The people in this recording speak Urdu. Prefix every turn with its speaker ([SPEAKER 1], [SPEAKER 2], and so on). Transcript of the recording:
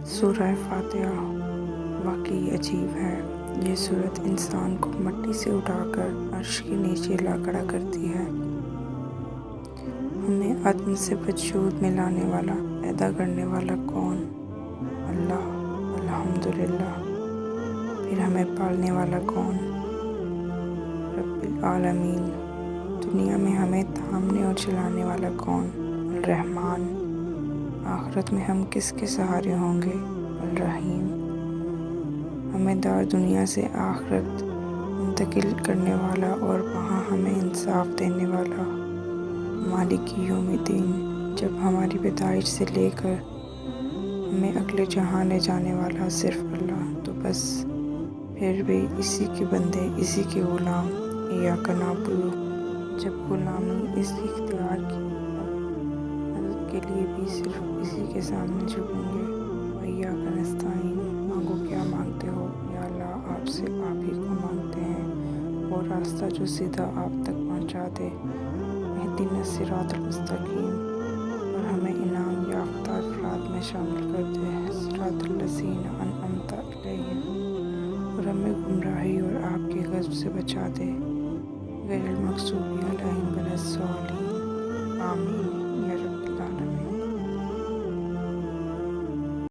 [SPEAKER 1] سورہ فاتحہ واقعی عجیب ہے۔ یہ سورت انسان کو مٹی سے اٹھا کر عرش کے نیچے لا کھڑا کرتی ہے۔ ہمیں عدم سے وجود میں لانے والا، پیدا کرنے والا کون؟ اللہ، الحمدللہ۔ پھر ہمیں پالنے والا کون؟ رب العالمین۔ دنیا میں ہمیں تھامنے اور چلانے والا کون؟ الرحمن۔ آخرت میں ہم کس کے سہارے ہوں گے؟ الرحیم۔ ہمیں دار دنیا سے آخرت منتقل کرنے والا اور وہاں ہمیں انصاف دینے والا، مالک یوم الدین۔ جب ہماری پیدائش سے لے کر ہمیں اگلے جہاں لے جانے والا صرف اللہ، تو بس پھر بھی اسی کے بندے، اسی کے غلام۔ ایاک نعبد۔ جب غلامی اسی اختیار کی، مدد کے لیے بھی صرف اسی کے سامنے جھکیں گے۔ وایاک نستعین۔ مانگو کیا مانگتے ہو، یا اللہ آپ سے آپ ہی کو مانگتے ہیں، وہ راستہ جو سیدھا آپ تک پہنچا دے۔ اہدنا الصراط المستقیم۔ اور ہمیں انعام یافتہ افراد میں شامل کر دے۔ صراط الذین انعمت علیہم۔ اور ہمیں گمراہی اور آپ کے غضب سے بچا دے۔ غیر المغضوب علیہم ولا الضالین۔ آمین یا رب العالمین۔